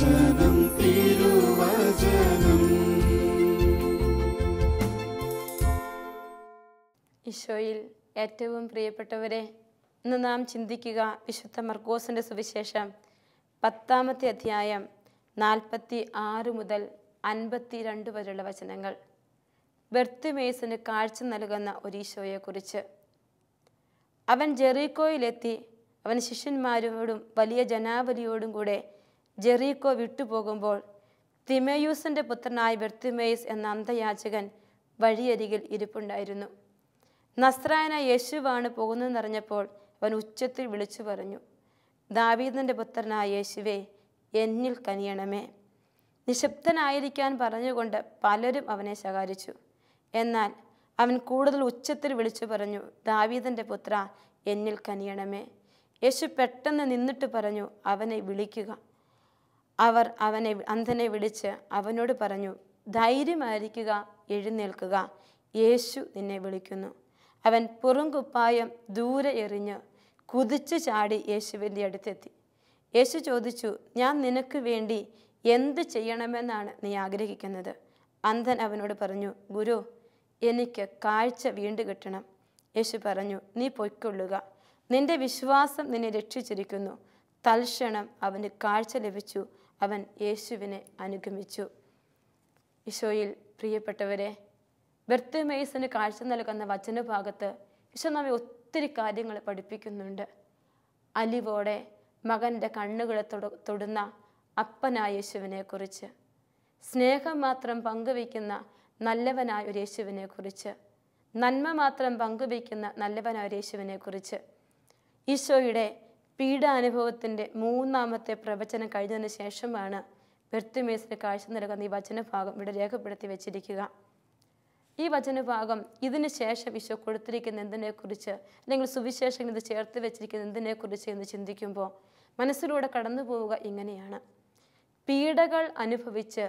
വചനം തിരുവചനം. ഈശോയിൽ ഏറ്റവും പ്രിയപ്പെട്ടവരെ, ഇന്ന് നാം ചിന്തിക്കുക വിശുദ്ധ മർക്കോസിൻ്റെ സുവിശേഷം 10-ാമത്തെ അധ്യായം 46 മുതൽ 52 വരെയുള്ള വചനങ്ങൾ. ബർത്തിമേസിന് കാഴ്ച നൽകുന്ന ഒരു ഈശോയെക്കുറിച്ച്. അവൻ ജെറീക്കോയിലെത്തി. അവൻ ശിഷ്യന്മാരോടും വലിയ ജനാവലിയോടും കൂടെ ജെറീക്കോ വിട്ടുപോകുമ്പോൾ തിമേയൂസിൻ്റെ പുത്രനായ ബർത്തിമേസ് എന്ന അന്ധയാചകൻ വഴിയരികിൽ ഇരിപ്പുണ്ടായിരുന്നു. നസ്രായനായ യേശുവാണ് പോകുന്നതെന്നറിഞ്ഞപ്പോൾ അവൻ ഉച്ചത്തിൽ വിളിച്ചു പറഞ്ഞു, ദാവീദിൻ്റെ പുത്രനായ യേശുവേ, എന്നിൽ കനിയണമേ. നിശബ്ദനായിരിക്കാൻ പറഞ്ഞുകൊണ്ട് പലരും അവനെ ശകാരിച്ചു. എന്നാൽ അവൻ കൂടുതൽ ഉച്ചത്തിൽ വിളിച്ചു പറഞ്ഞു, ദാവീദിൻ്റെ പുത്ര, എന്നിൽ കനിയണമേ. യേശു പെട്ടെന്ന് നിന്നിട്ട് പറഞ്ഞു, അവനെ വിളിക്കുക. അവർ അന്ധനെ വിളിച്ച് അവനോട് പറഞ്ഞു, ധൈര്യമായിരിക്കുക, എഴുന്നേൽക്കുക, യേശു നിന്നെ വിളിക്കുന്നു. അവൻ പുറംകുപ്പായം ദൂരെ എറിഞ്ഞ് കുതിച്ചു ചാടി യേശുവിൻ്റെ അടുത്തെത്തി. യേശു ചോദിച്ചു, ഞാൻ നിനക്ക് വേണ്ടി എന്ത് ചെയ്യണമെന്നാണ് നീ ആഗ്രഹിക്കുന്നത്? അന്ധൻ അവനോട് പറഞ്ഞു, ഗുരു, എനിക്ക് കാഴ്ച വീണ്ടും കിട്ടണം. യേശു പറഞ്ഞു, നീ പൊയ്ക്കൊള്ളുക, നിന്റെ വിശ്വാസം നിന്നെ രക്ഷിച്ചിരിക്കുന്നു. തൽക്ഷണം അവന് കാഴ്ച ലഭിച്ചു. അവൻ യേശുവിനെ അനുഗമിച്ചു. ഈശോയിൽ പ്രിയപ്പെട്ടവരെ, ബർത്തിമേസിന് കാഴ്ച നൽകുന്ന വചനഭാഗത്ത് ഈശോ നമ്മെ ഒത്തിരി കാര്യങ്ങൾ പഠിപ്പിക്കുന്നുണ്ട്. അലിവോടെ മകൻ്റെ കണ്ണുകളെ തൊടുന്ന അപ്പനായ യേശുവിനെക്കുറിച്ച്, സ്നേഹം മാത്രം പങ്കുവയ്ക്കുന്ന നല്ലവനായ ഒരു യേശുവിനെക്കുറിച്ച്, നന്മ മാത്രം പങ്കുവയ്ക്കുന്ന നല്ലവനായ ഒരു യേശുവിനെക്കുറിച്ച്. ഈശോയുടെ പീഡാനുഭവത്തിൻ്റെ 3-ാമത്തെ പ്രവചനം കഴിഞ്ഞതിന് ശേഷമാണ് ബർത്തിമേസിന് കാഴ്ച നൽകുന്ന ഈ വചനഭാഗം ഇവിടെ രേഖപ്പെടുത്തി വെച്ചിരിക്കുക. ഈ വചനഭാഗം ഇതിന് ശേഷം ഈശോ കൊടുത്തിരിക്കുന്ന എന്തിനെക്കുറിച്ച്, അല്ലെങ്കിൽ സുവിശേഷം ഇത് ചേർത്ത് വെച്ചിരിക്കുന്ന എന്തിനെക്കുറിച്ച് എന്ന് ചിന്തിക്കുമ്പോൾ മനസ്സിലൂടെ കടന്നു പോവുക ഇങ്ങനെയാണ്: പീഡകൾ അനുഭവിച്ച്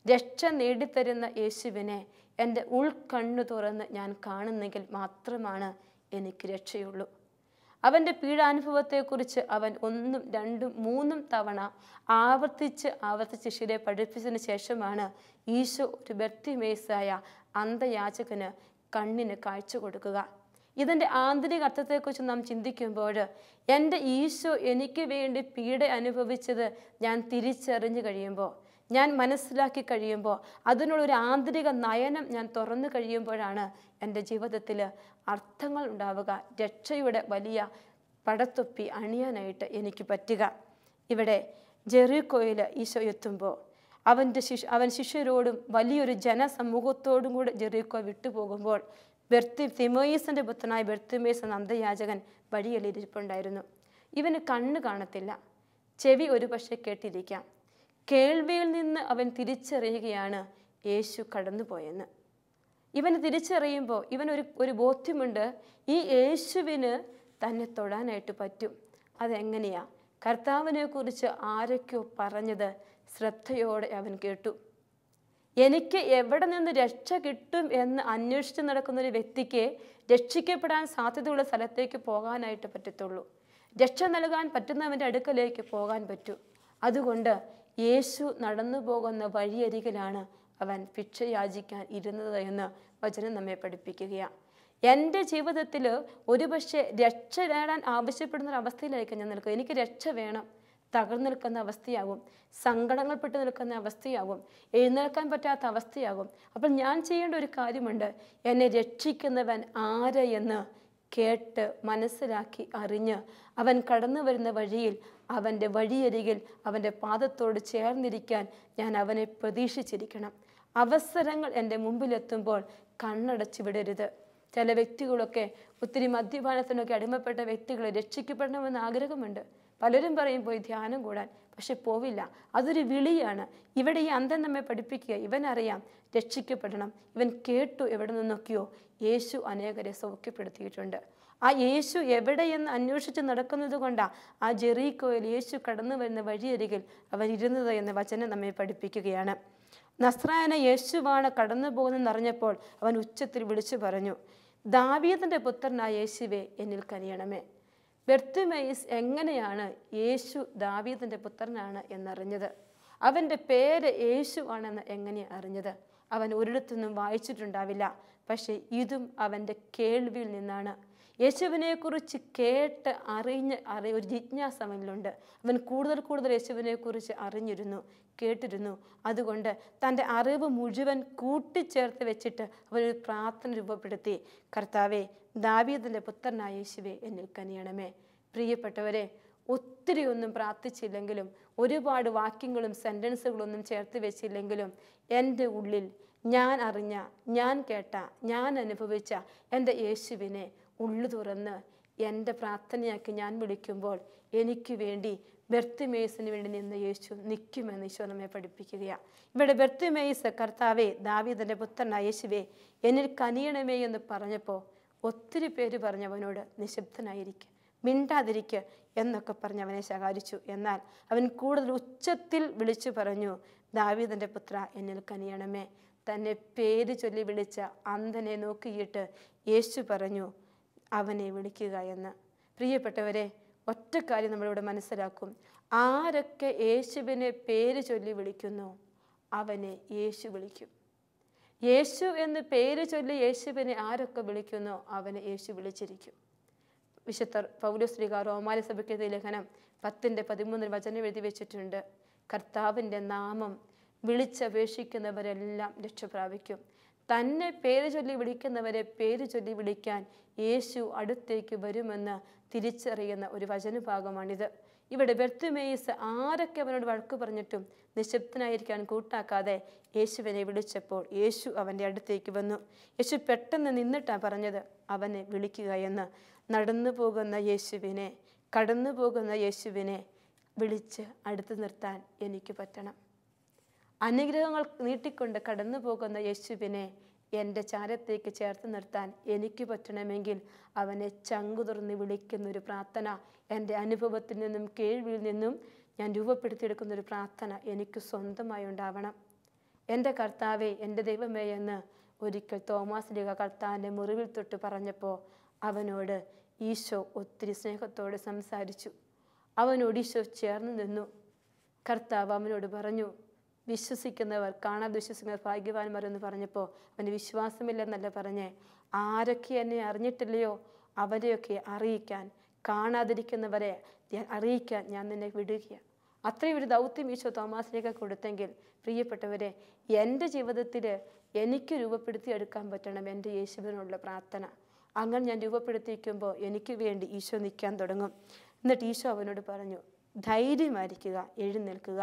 രക്ഷ നേടിത്തരുന്ന യേശുവിനെ എൻ്റെ ഉൾക്കണ്ണു തുറന്ന് ഞാൻ കാണുന്നെങ്കിൽ മാത്രമാണ് എനിക്ക് രക്ഷയുള്ളൂ. അവൻ്റെ പീഡാനുഭവത്തെക്കുറിച്ച് അവൻ 1, 2, 3 തവണ ആവർത്തിച്ച് ശിഷ്യരെ പഠിപ്പിച്ചതിന് ശേഷമാണ് ഈശോ ഒരു ബർത്തിമേസായ അന്ധയാചകന് കണ്ണിന് കാഴ്ച കൊടുക്കുക. ഇതിൻ്റെ ആന്തരിക അർത്ഥത്തെക്കുറിച്ച് നാം ചിന്തിക്കുമ്പോൾ, എൻ്റെ ഈശോ എനിക്ക് വേണ്ടി പീഡ അനുഭവിച്ചത് ഞാൻ തിരിച്ചറിഞ്ഞു കഴിയുമ്പോൾ, ഞാൻ മനസ്സിലാക്കി കഴിയുമ്പോൾ, അതിനുള്ളൊരു ആന്തരിക നയനം ഞാൻ തുറന്നു കഴിയുമ്പോഴാണ് എൻ്റെ ജീവിതത്തിൽ അർത്ഥങ്ങൾ ഉണ്ടാവുക, രക്ഷയുടെ വലിയ പടത്തൊപ്പി അണിയാനായിട്ട് എനിക്ക് പറ്റുക. ഇവിടെ ജെറീക്കോയിൽ ഈശോ എത്തുമ്പോൾ അവൻ ശിഷ്യരോടും വലിയൊരു ജനസമൂഹത്തോടും കൂടെ ജെറീക്കോ വിട്ടുപോകുമ്പോൾ തിമോയിസിൻ്റെ പുത്രനായ ബർത്തിമേസ് എന്ന അന്ധയാചകൻ വഴിയിലിരിപ്പുണ്ടായിരുന്നു. ഇവന് കണ്ണ് കാണത്തില്ല, ചെവി ഒരു പക്ഷേ കേട്ടിരിക്കാം. കേൾവിയിൽ നിന്ന് അവൻ തിരിച്ചറിയുകയാണ് യേശു കടന്നുപോയെന്ന്. ഇവന് തിരിച്ചറിയുമ്പോൾ ഒരു ബോധ്യമുണ്ട്, ഈ യേശുവിന് തന്നെ തൊടാനായിട്ട് പറ്റും. അതെങ്ങനെയാ? കർത്താവിനെ കുറിച്ച് ആരൊക്കെയോ പറഞ്ഞത് ശ്രദ്ധയോടെ അവൻ കേട്ടു. എനിക്ക് എവിടെ നിന്ന് രക്ഷ കിട്ടും എന്ന് അന്വേഷിച്ച് നടക്കുന്നൊരു വ്യക്തിക്ക് രക്ഷിക്കപ്പെടാൻ സാധ്യതയുള്ള സ്ഥലത്തേക്ക് പോകാനായിട്ട് പറ്റത്തുള്ളൂ. രക്ഷ നൽകാൻ പറ്റുന്നവൻ്റെ അടുക്കലേക്ക് പോകാൻ പറ്റൂ. അതുകൊണ്ട് യേശു നടന്നു പോകുന്ന വഴിയരികിലാണ് അവൻ ഭിക്ഷ യാചിക്കാൻ ഇരുന്നത് എന്ന് വചനം നമ്മെ പഠിപ്പിക്കുകയാണ്. എൻ്റെ ജീവിതത്തിൽ ഒരുപക്ഷെ രക്ഷ നേടാൻ ആവശ്യപ്പെടുന്ന ഒരു അവസ്ഥയിലായിരിക്കും ഞാൻ നിൽക്കുക. എനിക്ക് രക്ഷ വേണം. തകർന്നു നിൽക്കുന്ന അവസ്ഥയാകും, സങ്കടങ്ങൾപ്പെട്ട് നിൽക്കുന്ന അവസ്ഥയാകും, എഴുന്നേൽക്കാൻ പറ്റാത്ത അവസ്ഥയാകും. അപ്പോൾ ഞാൻ ചെയ്യേണ്ട ഒരു കാര്യമുണ്ട്, എന്നെ രക്ഷിക്കുന്നവൻ ആരെയെന്ന് കേട്ട് മനസ്സിലാക്കി അറിഞ്ഞ് അവൻ കടന്നു വരുന്ന വഴിയിൽ അവൻ്റെ വഴിയരികിൽ അവൻ്റെ പാദത്തോട് ചേർന്നിരിക്കാൻ ഞാൻ അവനെ പ്രതീക്ഷിച്ചിരിക്കണം. അവസരങ്ങൾ എൻ്റെ മുമ്പിലെത്തുമ്പോൾ കണ്ണടച്ചു വിടരുത്. ചില വ്യക്തികളൊക്കെ ഒത്തിരി മദ്യപാനത്തിനൊക്കെ അടിമപ്പെട്ട വ്യക്തികൾ രക്ഷിക്കപ്പെടണമെന്ന് ആഗ്രഹമുണ്ട്. പലരും പറയും പോയി ധ്യാനം കൂടാൻ, പക്ഷെ പോവില്ല. അതൊരു വിളിയാണ്. ഇവിടെ ഈ അന്ധൻ നമ്മെ പഠിപ്പിക്കുക, ഇവനറിയാം രക്ഷിക്കപ്പെടണം. ഇവൻ കേട്ടു എവിടെ നിന്നൊക്കെയോ യേശു അനേകരെ സൗഖ്യപ്പെടുത്തിയിട്ടുണ്ട്. ആ യേശു എവിടെയെന്ന് അന്വേഷിച്ച് നടക്കുന്നത് കൊണ്ടാണ് ആ ജെറീക്കോയിൽ യേശു കടന്നു വരുന്ന വഴിയരികിൽ അവൻ ഇരുന്നത് എന്ന് വചനം നമ്മെ പഠിപ്പിക്കുകയാണ്. നസ്രായന യേശുവാണ് കടന്നു പോകുന്നതെന്നറിഞ്ഞപ്പോൾ അവൻ ഉച്ചത്തിൽ വിളിച്ചു പറഞ്ഞു, ദാവീദിൻ്റെ പുത്രനായ യേശുവേ, എന്നിൽ കനിയണമേ. ബർത്തിമേസ് എങ്ങനെയാണ് യേശു ദാവീദിൻ്റെ പുത്രനാണ് എന്നറിഞ്ഞത്? അവൻ്റെ പേര് യേശു ആണെന്ന് എങ്ങനെയാണ് അറിഞ്ഞത്? അവൻ ഒരിടത്തുനിന്നും വായിച്ചിട്ടുണ്ടാവില്ല. പക്ഷേ ഇതും അവൻ്റെ കേൾവിയിൽ നിന്നാണ്. യേശുവിനെക്കുറിച്ച് കേട്ട് ഒരു ജിജ്ഞാസ അവനിലുണ്ട്. അവൻ കൂടുതൽ യേശുവിനെക്കുറിച്ച് അറിഞ്ഞിരുന്നു, കേട്ടിരുന്നു. അതുകൊണ്ട് തൻ്റെ അറിവ് മുഴുവൻ കൂട്ടിച്ചേർത്ത് വെച്ചിട്ട് അവനൊരു പ്രാർത്ഥന രൂപപ്പെടുത്തി. കർത്താവേ, ദാവീദിൻ്റെ പുത്രനായ യേശുവേ, എന്നിൽ കനിയണമേ. പ്രിയപ്പെട്ടവരെ, ഒത്തിരി ഒന്നും പ്രാർത്ഥിച്ചില്ലെങ്കിലും, ഒരുപാട് വാക്യങ്ങളും സെൻറ്റൻസുകളൊന്നും ചേർത്ത് വെച്ചില്ലെങ്കിലും, എൻ്റെ ഉള്ളിൽ ഞാൻ അറിഞ്ഞ, ഞാൻ കേട്ട, ഞാൻ അനുഭവിച്ച എൻ്റെ യേശുവിനെ ഉള്ളു തുറന്ന് എൻ്റെ പ്രാർത്ഥനയാക്കി ഞാൻ വിളിക്കുമ്പോൾ എനിക്ക് വേണ്ടി ബർത്തിമേസിന് വേണ്ടി നിന്ന് യേശു നിൽക്കുമെന്ന് ഈശോ നമ്മെ പഠിപ്പിക്കുകയാണ്. ഇവിടെ ബർത്തിമേസ്, കർത്താവേ, ദാവീദിൻ്റെ പുത്രനായ യേശുവേ, എന്നിൽ കനിയണമേ എന്ന് പറഞ്ഞപ്പോൾ ഒത്തിരി പേര് പറഞ്ഞവനോട് നിശബ്ദനായിരിക്കുക, മിണ്ടാതിരിക്കുക എന്നൊക്കെ പറഞ്ഞ് അവനെ ശകാരിച്ചു. എന്നാൽ അവൻ കൂടുതൽ ഉച്ചത്തിൽ വിളിച്ചു പറഞ്ഞു, ദാവീദിൻ്റെ പുത്ര, എന്നിൽ കനിയണമേ. തന്നെ പേര് ചൊല്ലി വിളിച്ച അന്ധനെ നോക്കിയിട്ട് യേശു പറഞ്ഞു, അവനെ വിളിക്കുക എന്ന്. പ്രിയപ്പെട്ടവരെ, ഒറ്റ കാര്യം നമ്മളിവിടെ മനസ്സിലാക്കും. ആരൊക്കെ യേശുവിനെ പേര് ചൊല്ലി വിളിക്കുന്നോ അവനെ യേശു വിളിക്കും. യേശു എന്ന് പേര് ചൊല്ലി യേശുവിനെ ആരൊക്കെ വിളിക്കുന്നോ അവനെ യേശു വിളിച്ചിരിക്കും. വിശുദ്ധ പൗലോസ് റോമാല സഭയ്ക്ക് എഴുതിയ ലേഖനം 10:13 വചനം എഴുതി വെച്ചിട്ടുണ്ട്. കർത്താവിൻ്റെ നാമം വിളിച്ചപേക്ഷിക്കുന്നവരെല്ലാം രക്ഷ പ്രാപിക്കും. തന്നെ പേര് ചൊല്ലി വിളിക്കുന്നവരെ പേര് ചൊല്ലി വിളിക്കാൻ യേശു അടുത്തേക്ക് വരുമെന്ന് തിരിച്ചറിയുന്ന ഒരു വചനഭാഗമാണിത്. ഇവിടെ ബർത്തിമേയിസ് ആരൊക്കെ അവനോട് വഴക്ക് പറഞ്ഞിട്ടും നിശബ്ദനായിരിക്കാൻ കൂട്ടാക്കാതെ യേശുവിനെ വിളിച്ചപ്പോൾ യേശു അവൻ്റെ അടുത്തേക്ക് വന്നു. യേശു പെട്ടെന്ന് നിന്നിട്ടാണ് പറഞ്ഞത്, അവനെ വിളിക്കുക എന്ന്. നടന്നു പോകുന്ന യേശുവിനെ, കടന്നു പോകുന്ന യേശുവിനെ വിളിച്ച് അടുത്ത് നിർത്താൻ എനിക്ക് പറ്റണം. അനുഗ്രഹങ്ങൾ നീട്ടിക്കൊണ്ട് കടന്നു പോകുന്ന യേശുവിനെ എൻ്റെ ചാരത്തേക്ക് ചേർത്ത് നിർത്താൻ എനിക്ക് പറ്റണമെങ്കിൽ അവനെ ചങ്കുതുറന്ന് വിളിക്കുന്നൊരു പ്രാർത്ഥന, എൻ്റെ അനുഭവത്തിൽ നിന്നും കേൾവിയിൽ നിന്നും ഞാൻ രൂപപ്പെടുത്തിയെടുക്കുന്നൊരു പ്രാർത്ഥന എനിക്ക് സ്വന്തമായി ഉണ്ടാവണം. എൻ്റെ കർത്താവേ, എൻ്റെ ദൈവമേ എന്ന് ഒരിക്കൽ തോമാസ് ലീഗ കർത്താവിൻ്റെ മുറിവിൽ തൊട്ട് പറഞ്ഞപ്പോൾ അവനോട് ഈശോ ഒത്തിരി സ്നേഹത്തോടെ സംസാരിച്ചു. അവനോട് ഈശോ ചേർന്ന് നിന്നു. കർത്താവ് അവനോട് പറഞ്ഞു, വിശ്വസിക്കുന്നവർ കാണാതെ വിശ്വസിക്കുന്നവർ ഭാഗ്യവാന്മാരെന്ന് പറഞ്ഞപ്പോൾ അവന് വിശ്വാസമില്ലെന്നല്ല പറഞ്ഞേ, ആരൊക്കെ എന്നെ അറിഞ്ഞിട്ടില്ലയോ അവരെയൊക്കെ അറിയിക്കാൻ, കാണാതിരിക്കുന്നവരെ അറിയിക്കാൻ ഞാൻ നിന്നെ വിടുകയാണ്. അത്രയും ഒരു ദൗത്യം ഈശോ തോമാസിലേക്ക് കൊടുത്തെങ്കിൽ പ്രിയപ്പെട്ടവരെ, എൻ്റെ ജീവിതത്തിൽ എനിക്ക് രൂപപ്പെടുത്തിയെടുക്കാൻ പറ്റണം എൻ്റെ യേശുവിനുള്ള പ്രാർത്ഥന. അങ്ങനെ ഞാൻ രൂപപ്പെടുത്തിയിരിക്കുമ്പോൾ എനിക്ക് വേണ്ടി ഈശോ നിൽക്കാൻ തുടങ്ങും. എന്നിട്ട് ഈശോ അവനോട് പറഞ്ഞു, ധൈര്യമായിരിക്കുക, എഴുന്നേൽക്കുക.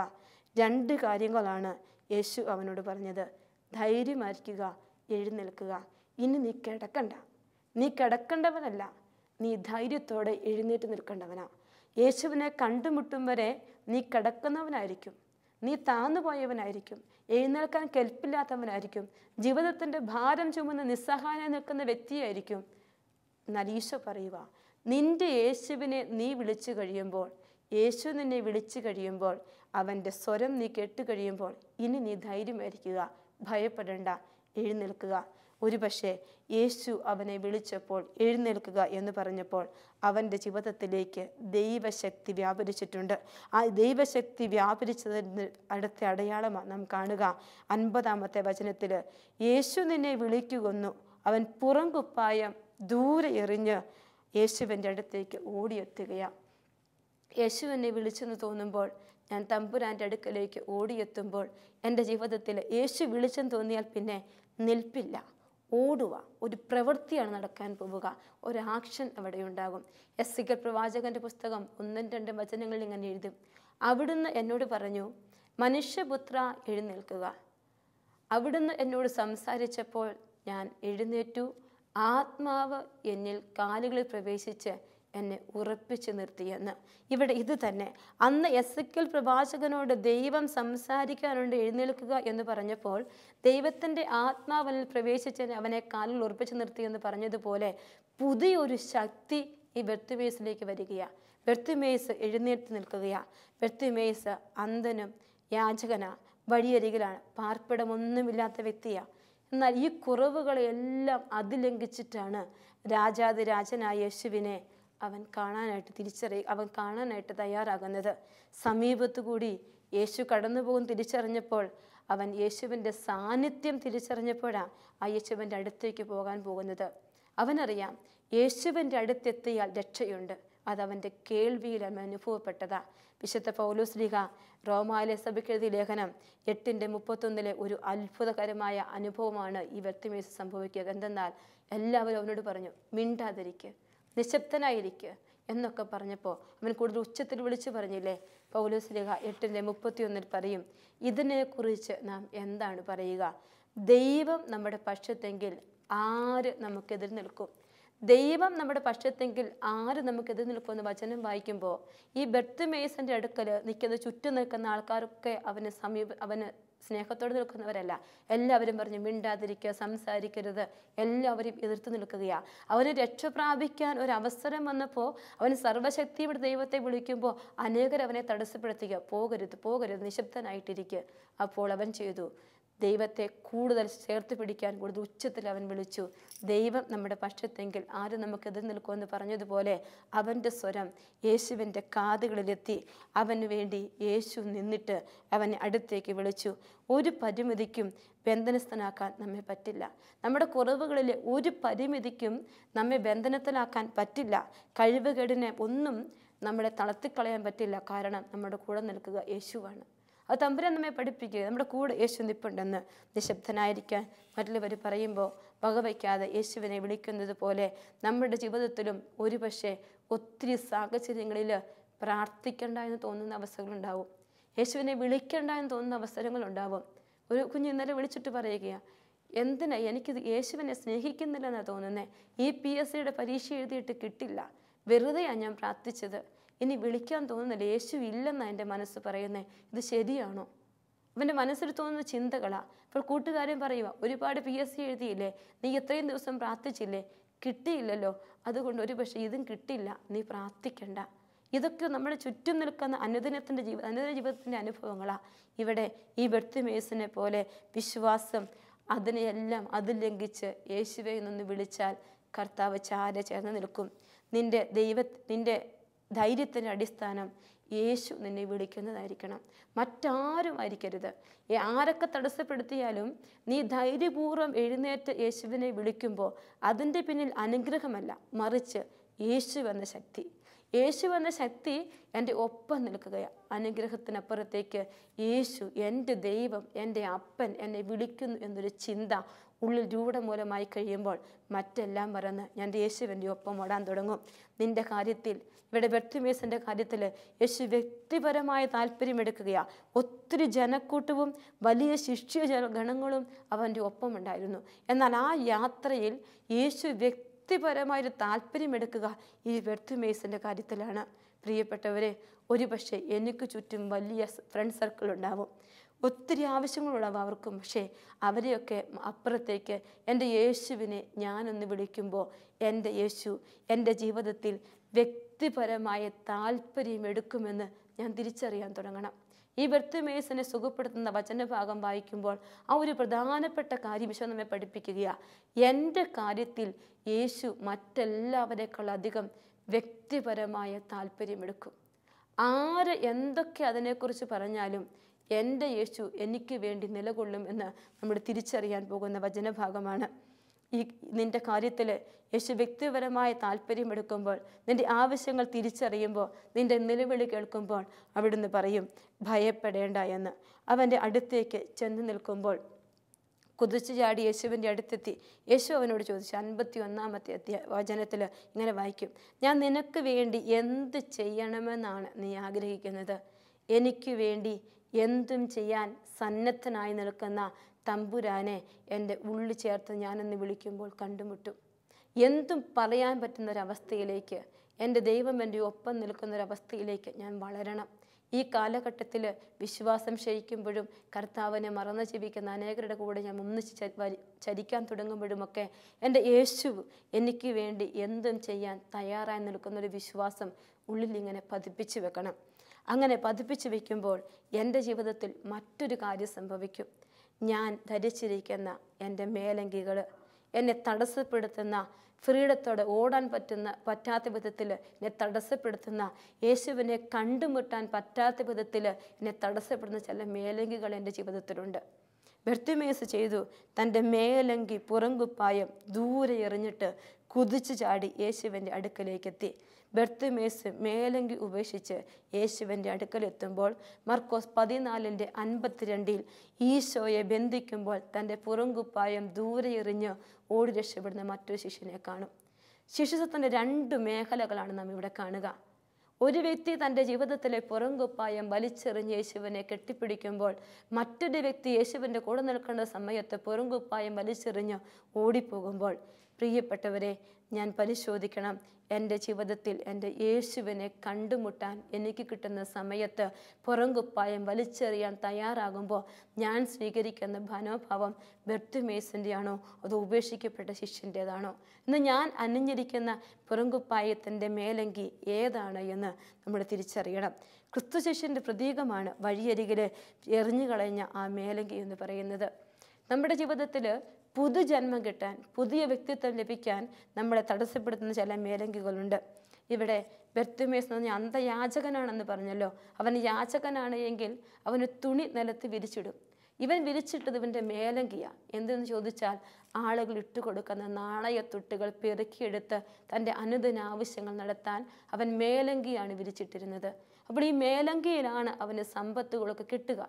2 കാര്യങ്ങളാണ് യേശു അവനോട് പറഞ്ഞത്. ധൈര്യമായിരിക്കുക, എഴുന്നേൽക്കുക. ഇനി നീ കിടക്കണ്ട, നീ കിടക്കേണ്ടവനല്ല, നീ ധൈര്യത്തോടെ എഴുന്നേറ്റ് നിൽക്കേണ്ടവനാ. യേശുവിനെ കണ്ടുമുട്ടും വരെ നീ കിടക്കുന്നവനായിരിക്കും, നീ താന്നുപോയവനായിരിക്കും, എഴുന്നേൽക്കാൻ കെൽപ്പില്ലാത്തവനായിരിക്കും, ജീവിതത്തിൻ്റെ ഭാരം ചുമന്ന് നിസ്സഹായനായി നിൽക്കുന്ന വ്യക്തിയായിരിക്കും. എന്നാൽ ഈശോ പറയുക, നിന്റെ യേശുവിനെ നീ വിളിച്ചു കഴിയുമ്പോൾ, യേശു നിന്നെ വിളിച്ചു കഴിയുമ്പോൾ, അവൻ്റെ സ്വരം നീ കേട്ട് കഴിയുമ്പോൾ ഇനി നീ ധൈര്യമായിരിക്കുക, ഭയപ്പെടേണ്ട, എഴുന്നേൽക്കുക. ഒരുപക്ഷെ യേശു അവനെ വിളിച്ചപ്പോൾ എഴുന്നേൽക്കുക എന്ന് പറഞ്ഞപ്പോൾ അവൻ്റെ ജീവിതത്തിലേക്ക് ദൈവശക്തി വ്യാപരിച്ചിട്ടുണ്ട്. ആ ദൈവശക്തി വ്യാപരിച്ചതിന് അടുത്ത അടയാളമാണ് നാം കാണുക 50-ാമത്തെ വചനത്തിൽ. യേശു നിന്നെ വിളിക്കുകൊന്നു, അവൻ പുറം കുപ്പായം ദൂരെ എറിഞ്ഞ് യേശുവിൻ്റെ അടുത്തേക്ക് ഓടിയെത്തുകയാണ്. യേശു എന്നെ വിളിച്ചെന്ന് തോന്നുമ്പോൾ ഞാൻ തമ്പുരാൻ്റെ അടുക്കലേക്ക് ഓടിയെത്തുമ്പോൾ എൻ്റെ ജീവിതത്തിൽ യേശു വിളിച്ചെന്ന് തോന്നിയാൽ പിന്നെ നിൽപ്പില്ല, ഓടുക. ഒരു പ്രവൃത്തിയാണ് നടക്കാൻ പോവുക, ഒരു ആക്ഷൻ അവിടെ ഉണ്ടാകും. എസ്സേക്കേൽ പ്രവാചകൻ്റെ പുസ്തകം 1-2 വചനങ്ങളിൽ ഇങ്ങനെ എഴുതും, അവിടുന്ന് എന്നോട് പറഞ്ഞു, മനുഷ്യപുത്ര എഴുന്നേൽക്കുക. അവിടുന്ന് എന്നോട് സംസാരിച്ചപ്പോൾ ഞാൻ എഴുന്നേറ്റു, ആത്മാവ് എന്നിൽ കാലുകളിൽ പ്രവേശിച്ച് എന്നെ ഉറപ്പിച്ചു നിർത്തിയെന്ന്. ഇവിടെ ഇത് തന്നെ അന്ന് എസ്സേക്കേൽ പ്രവാചകനോട് ദൈവം സംസാരിക്കാനുണ്ട്, എഴുന്നേൽക്കുക എന്ന് പറഞ്ഞപ്പോൾ ദൈവത്തിൻ്റെ ആത്മാവിൽ പ്രവേശിച്ച് അവനെ കാലിൽ ഉറപ്പിച്ചു നിർത്തിയെന്ന് പറഞ്ഞതുപോലെ പുതിയൊരു ശക്തി ഈ ബർത്തിമേസിലേക്ക് വരികയാണ്. ബർത്തിമേസ് എഴുന്നേറ്റ് നിൽക്കുകയാണ്. ബർത്തിമേസ് അന്ധനും യാചകനാ, വഴിയരികിലാണ്, പാർപ്പിടമൊന്നുമില്ലാത്ത വ്യക്തിയാണ്. എന്നാൽ ഈ കുറവുകളെല്ലാം അതിലംഘിച്ചിട്ടാണ് രാജാതിരാജനായ യേശുവിനെ അവൻ കാണാനായിട്ട് തയ്യാറാകുന്നത്. സമീപത്തു കൂടി യേശു കടന്നു പോകും തിരിച്ചറിഞ്ഞപ്പോൾ, അവൻ യേശുവിൻ്റെ സാന്നിധ്യം തിരിച്ചറിഞ്ഞപ്പോഴാണ് ആ യേശുവിൻ്റെ അടുത്തേക്ക് പോകാൻ പോകുന്നത്. അവനറിയാം യേശുവിൻ്റെ അടുത്തെത്തിയാൽ രക്ഷയുണ്ട്. അതവൻ്റെ കേൾവിയിൽ അവൻ അനുഭവപ്പെട്ടതാ. വിശുദ്ധ പൗലോസ്ലീഹ റോമായിലെ സഭയ്ക്ക് എഴുതിയ ലേഖനം 8:31 ഒരു അത്ഭുതകരമായ അനുഭവമാണ് ഈ ബർത്തിമേസ് സംഭവിക്കുക. എന്തെന്നാൽ എല്ലാവരും അവനോട് പറഞ്ഞു, മിണ്ടാതിരിക്കുക, നിശബ്ദനായിരിക്കുക എന്നൊക്കെ പറഞ്ഞപ്പോൾ അവൻ കൂടുതൽ ഉച്ചത്തിൽ വിളിച്ചു പറഞ്ഞില്ലേ? പൗലോസ്ലീഹ 8:31 പറയും, ഇതിനെക്കുറിച്ച് നാം എന്താണ് പറയുക? ദൈവം നമ്മുടെ പക്ഷത്തെങ്കിൽ ആര് നമുക്കെതിർ നിൽക്കും? ദൈവം നമ്മുടെ പക്ഷത്തെങ്കിൽ ആര് നമുക്കെതിർ നിൽക്കുമെന്ന് വചനം വായിക്കുമ്പോൾ ഈ ബർത്തിമേസിൻ്റെ അടുക്കൽ നിൽക്കുന്ന ചുറ്റും നിൽക്കുന്ന ആൾക്കാരൊക്കെ അവന് സ്നേഹത്തോടെ നിൽക്കുന്നവരല്ല. എല്ലാവരും പറഞ്ഞു മിണ്ടാതിരിക്കുക, സംസാരിക്കരുത്, എല്ലാവരും എതിർത്ത് നിൽക്കുകയാണ്. അവന് രക്ഷ പ്രാപിക്കാൻ ഒരു അവസരം വന്നപ്പോൾ അവൻ സർവ്വശക്തിയുടെ ദൈവത്തെ വിളിക്കുമ്പോൾ അനേകർ അവനെ തടസ്സപ്പെടുത്തുക, പോകരുത് പോകരുത്, നിശബ്ദനായിട്ടിരിക്കുക. അപ്പോൾ അവൻ ചെയ്തു, ദൈവത്തെ കൂടുതൽ ചേർത്ത് പിടിക്കാൻ കൂടുതൽ ഉച്ചത്തിൽ അവൻ വിളിച്ചു, ദൈവം നമ്മുടെ പക്ഷത്തെങ്കിൽ ആര് നമുക്കെതിർ നിൽക്കുമെന്ന് പറഞ്ഞതുപോലെ അവൻ്റെ സ്വരം യേശുവിൻ്റെ കാതുകളിലെത്തി. അവന് വേണ്ടി യേശു നിന്നിട്ട് അവനെ അടുത്തേക്ക് വിളിച്ചു. ഒരു പരിമിതിക്കും ബന്ധനസ്ഥനാക്കാൻ നമ്മെ പറ്റില്ല. നമ്മുടെ കുറവുകളിൽ ഒരു പരിമിതിക്കും നമ്മെ ബന്ധനത്തിലാക്കാൻ പറ്റില്ല. കഴിവുകേടിനെ ഒന്നും നമ്മളെ തളർത്തിക്കളയാൻ പറ്റില്ല. കാരണം നമ്മുടെ കൂടെ നിൽക്കുക യേശുവാണ്. അത് തമ്പുരാൻ നമ്മെ പഠിപ്പിക്കുക, നമ്മുടെ കൂടെ യേശു നിൽപ്പുണ്ടെന്ന്. നിശബ്ദനായിരിക്കാൻ മറ്റുള്ളവർ പറയുമ്പോൾ വകവയ്ക്കാതെ യേശുവിനെ വിളിക്കുന്നത് പോലെ നമ്മുടെ ജീവിതത്തിലും ഒരുപക്ഷെ ഒത്തിരി സാഹചര്യങ്ങളിൽ പ്രാർത്ഥിക്കണ്ട എന്ന് തോന്നുന്ന അവസ്ഥകളുണ്ടാവും. യേശുവിനെ വിളിക്കണ്ട എന്ന് തോന്നുന്ന അവസരങ്ങളുണ്ടാവും. ഒരു കുഞ്ഞ് ഇന്നലെ വിളിച്ചിട്ട് പറയുകയാണ്, എന്തിനാ എനിക്കിത് യേശുവിനെ സ്നേഹിക്കുന്നില്ലെന്നാണ് തോന്നുന്നത്. ഈ PSCയുടെ പരീക്ഷ എഴുതിയിട്ട് കിട്ടില്ല, വെറുതെയാണ് ഞാൻ പ്രാർത്ഥിച്ചത്, ഇനി വിളിക്കാൻ തോന്നുന്നില്ല, യേശു ഇല്ലെന്നാണ് എൻ്റെ മനസ്സ് പറയുന്നത്. ഇത് ശരിയാണോ? അവൻ്റെ മനസ്സിൽ തോന്നുന്ന ചിന്തകളാണ്. അപ്പോൾ കൂട്ടുകാരൻ പറയുക, ഒരുപാട് PSC എഴുതിയില്ലേ, നീ എത്രയും ദിവസം പ്രാർത്ഥിച്ചില്ലേ, കിട്ടിയില്ലല്ലോ, അതുകൊണ്ട് ഒരു പക്ഷേ ഇതും കിട്ടില്ല, നീ പ്രാർത്ഥിക്കണ്ട. ഇതൊക്കെ നമ്മുടെ ചുറ്റും നിൽക്കുന്ന അനുദിന ജീവിതത്തിൻ്റെ അനുഭവങ്ങളാണ്. ഇവിടെ ഈ ബർത്തിമേസിനെ പോലെ വിശ്വാസം അതിനെയെല്ലാം ലംഘിച്ച് യേശുവെ നിന്ന് വിളിച്ചാൽ കർത്താവ് ചാരെ ചേർന്ന് നിൽക്കും. നിന്റെ ധൈര്യത്തിൻ്റെ അടിസ്ഥാനം യേശു നിന്നെ വിളിക്കുന്നതായിരിക്കണം, മറ്റാരും ആയിരിക്കരുത്. ആരൊക്കെ തടസ്സപ്പെടുത്തിയാലും നീ ധൈര്യപൂർവ്വം എഴുന്നേറ്റ് യേശുവിനെ വിളിക്കുമ്പോൾ അതിൻ്റെ പിന്നിൽ അനുഗ്രഹമല്ല, മറിച്ച് യേശു എന്ന ശക്തി. യേശു എന്ന ശക്തി എൻ്റെ ഒപ്പം നിൽക്കുകയാണ്. അനുഗ്രഹത്തിനപ്പുറത്തേക്ക് യേശു, എൻ്റെ ദൈവം, എൻ്റെ അപ്പൻ എന്നെ വിളിക്കുന്നു എന്നൊരു ചിന്ത ഉള്ളിൽ രൂഢമൂലമായി കഴിയുമ്പോൾ മറ്റെല്ലാം മറന്ന് ഞാൻ യേശുവിൻ്റെ ഒപ്പം ഓടാൻ തുടങ്ങും. നിൻ്റെ കാര്യത്തിൽ, ഇവിടെ ബർത്തിമേസിൻ്റെ കാര്യത്തിൽ യേശു വ്യക്തിപരമായ താല്പര്യമെടുക്കുകയാണ്. ഒത്തിരി ജനക്കൂട്ടവും വലിയ ശിഷ്യ ഗണങ്ങളും അവൻ്റെ ഒപ്പമുണ്ടായിരുന്നു. എന്നാൽ ആ യാത്രയിൽ യേശു വ്യക്തിപരമായൊരു താല്പര്യമെടുക്കുക ഈ ബർത്തിമേസിൻ്റെ കാര്യത്തിലാണ്. പ്രിയപ്പെട്ടവരെ, ഒരുപക്ഷെ എനിക്ക് ചുറ്റും വലിയ ഫ്രണ്ട് സർക്കിൾ ഉണ്ടാവും, ഒത്തിരി ആവശ്യങ്ങളുള്ളവ അവർക്കും. പക്ഷേ അവരെയൊക്കെ അപ്പുറത്തേക്ക് എൻ്റെ യേശുവിനെ ഞാനൊന്ന് വിളിക്കുമ്പോൾ എൻ്റെ യേശു എൻ്റെ ജീവിതത്തിൽ വ്യക്തിപരമായ താല്പര്യമെടുക്കുമെന്ന് ഞാൻ തിരിച്ചറിയാൻ തുടങ്ങണം. ഈ ബർത്തിമേസിനെ സുഖപ്പെടുത്തുന്ന വചനഭാഗം വായിക്കുമ്പോൾ ആ ഒരു പ്രധാനപ്പെട്ട കാര്യം ഈശോ നമ്മെ പഠിപ്പിക്കുകയാണ്. എൻ്റെ കാര്യത്തിൽ യേശു മറ്റെല്ലാവരെക്കാൾ അധികം വ്യക്തിപരമായ താല്പര്യമെടുക്കും. ആര് എന്തൊക്കെ അതിനെക്കുറിച്ച് പറഞ്ഞാലും എൻ്റെ യേശു എനിക്ക് വേണ്ടി നിലകൊള്ളും എന്ന് നമ്മൾ തിരിച്ചറിയാൻ പോകുന്ന വചനഭാഗമാണ്. നിൻ്റെ കാര്യത്തിൽ യേശു വ്യക്തിപരമായ താല്പര്യമെടുക്കുമ്പോൾ, നിൻ്റെ ആവശ്യങ്ങൾ തിരിച്ചറിയുമ്പോൾ, നിൻ്റെ നിലവിളി കേൾക്കുമ്പോൾ അവിടുന്ന് പറയും ഭയപ്പെടേണ്ട എന്ന്. അവൻ്റെ അടുത്തേക്ക് ചെന്ന് നിൽക്കുമ്പോൾ കുതിച്ചു ചാടി യേശുവിൻ്റെ അടുത്തെത്തി. യേശു അവനോട് ചോദിച്ചു, 51-ാമത്തെ വചനത്തിൽ ഇങ്ങനെ വായിക്കും, ഞാൻ നിനക്ക് വേണ്ടി എന്ത് ചെയ്യണമെന്നാണ് നീ ആഗ്രഹിക്കുന്നത്? എനിക്ക് വേണ്ടി എന്തും ചെയ്യാൻ സന്നദ്ധനായി നിൽക്കുന്ന തമ്പുരാനെ എൻ്റെ ഉള്ളിൽ ചേർത്ത് ഞാനെന്ന് വിളിക്കുമ്പോൾ കണ്ടുമുട്ടും. എന്തും പറയാൻ പറ്റുന്നൊരവസ്ഥയിലേക്ക്, എൻ്റെ ദൈവം എൻ്റെ ഒപ്പം നിൽക്കുന്നൊരവസ്ഥയിലേക്ക് ഞാൻ വളരണം. ഈ കാലഘട്ടത്തിൽ വിശ്വാസം ക്ഷയിക്കുമ്പോഴും കർത്താവിനെ മറന്നു ജീവിക്കുന്ന അനേകരുടെ കൂടെ ഞാൻ ഒന്നിച്ച് ചരിക്കാൻ തുടങ്ങുമ്പോഴുമൊക്കെ എൻ്റെ യേശു എനിക്ക് വേണ്ടി എന്തും ചെയ്യാൻ തയ്യാറായി നിൽക്കുന്നൊരു വിശ്വാസം ഉള്ളിൽ ഇങ്ങനെ പതിപ്പിച്ച് വെക്കണം. അങ്ങനെ പതിപ്പിച്ച് വയ്ക്കുമ്പോൾ എൻ്റെ ജീവിതത്തിൽ മറ്റൊരു കാര്യം സംഭവിക്കും. ഞാൻ ധരിച്ചിരിക്കുന്ന എൻ്റെ മേലങ്കികൾ, എന്നെ തടസ്സപ്പെടുത്തുന്ന ഫ്രീഡത്തോടെ ഓടാൻ പറ്റാത്ത വിധത്തിൽ എന്നെ തടസ്സപ്പെടുത്തുന്ന, യേശുവിനെ കണ്ടുമുട്ടാൻ പറ്റാത്ത വിധത്തിൽ എന്നെ തടസ്സപ്പെടുന്ന ചില മേലങ്കികൾ എൻ്റെ ജീവിതത്തിലുണ്ട്. ബർത്തിമേസ് ചെയ്തു. തൻ്റെ മേലങ്കി പുറങ്കുപ്പായം ദൂരെ എറിഞ്ഞിട്ട് കുതിച്ചു ചാടി യേശുവിൻ്റെ അടുക്കലേക്കെത്തി. ബർത്തിമേസ് മേലങ്കി ഉപേക്ഷിച്ച് യേശുവിൻ്റെ അടുക്കലെത്തുമ്പോൾ മർക്കോസ് 14:52 ഈശോയെ ബന്ധിക്കുമ്പോൾ തൻ്റെ പുറങ്കുപ്പായം ദൂരെ എറിഞ്ഞ് ഓടി രക്ഷപ്പെടുന്ന മറ്റൊരു ശിഷ്യനെ കാണും. ശിഷ്യത്വത്തിൻ്റെ 2 മേഖലകളാണ് നാം ഇവിടെ കാണുക. ഒരു വ്യക്തി തൻ്റെ ജീവിതത്തിലെ പുറങ്കുപ്പായം വലിച്ചെറിഞ്ഞ് യേശുവിനെ കെട്ടിപ്പിടിക്കുമ്പോൾ, മറ്റൊരു വ്യക്തി യേശുവിൻ്റെ കൂടെ നിൽക്കേണ്ട സമയത്ത് പുറങ്കുപ്പായം വലിച്ചെറിഞ്ഞ് ഓടിപ്പോകുമ്പോൾ, പ്രിയപ്പെട്ടവരെ, ഞാൻ പരിശോധിക്കണം. എൻ്റെ ജീവിതത്തിൽ എൻ്റെ യേശുവിനെ കണ്ടുമുട്ടാൻ എനിക്ക് കിട്ടുന്ന സമയത്ത് പുറങ്കുപ്പായം വലിച്ചെറിയാൻ തയ്യാറാകുമ്പോൾ ഞാൻ സ്വീകരിക്കുന്ന മനോഭാവം ബർത്തിമേസിൻ്റെ ആണോ അതോ ഉപേക്ഷിക്കപ്പെട്ട ശിഷ്യൻ്റേതാണോ? ഇന്ന് ഞാൻ അണിഞ്ഞിരിക്കുന്ന പുറങ്കുപ്പായത്തിൻ്റെ മേലങ്കി ഏതാണ് എന്ന് നമ്മൾ തിരിച്ചറിയണം. ക്രിസ്തു ശിഷ്യൻ്റെ പ്രതീകമാണ് വഴിയരികിൽ എറിഞ്ഞു കളഞ്ഞ ആ മേലങ്കി എന്ന് പറയുന്നത്. നമ്മുടെ ജീവിതത്തിൽ പുതുജന്മം കിട്ടാൻ, പുതിയ വ്യക്തിത്വം ലഭിക്കാൻ നമ്മളെ തടസ്സപ്പെടുത്തുന്ന ചില മേലങ്കികളുണ്ട്. ഇവിടെ ബർത്തിമേസ് എന്ന് പറഞ്ഞാൽ അന്ധയാചകനാണെന്ന് പറഞ്ഞല്ലോ. അവൻ യാചകനാണ് എങ്കിൽ അവന് തുണി നിലത്ത് വിരിച്ചിടും. ഇവൻ വിരിച്ചിട്ടത് ഇവൻ്റെ മേലങ്കിയാണ്. എന്തെന്ന് ചോദിച്ചാൽ, ആളുകൾ ഇട്ടുകൊടുക്കുന്ന നാണയത്തുട്ടുകൾ പെറുക്കിയെടുത്ത് തൻ്റെ അനുദിന ആവശ്യങ്ങൾ നടത്താൻ അവൻ മേലങ്കിയാണ് വിരിച്ചിട്ടിരുന്നത്. അപ്പോൾ ഈ മേലങ്കിയിലാണ് അവന് സമ്പത്തുകളൊക്കെ കിട്ടുക.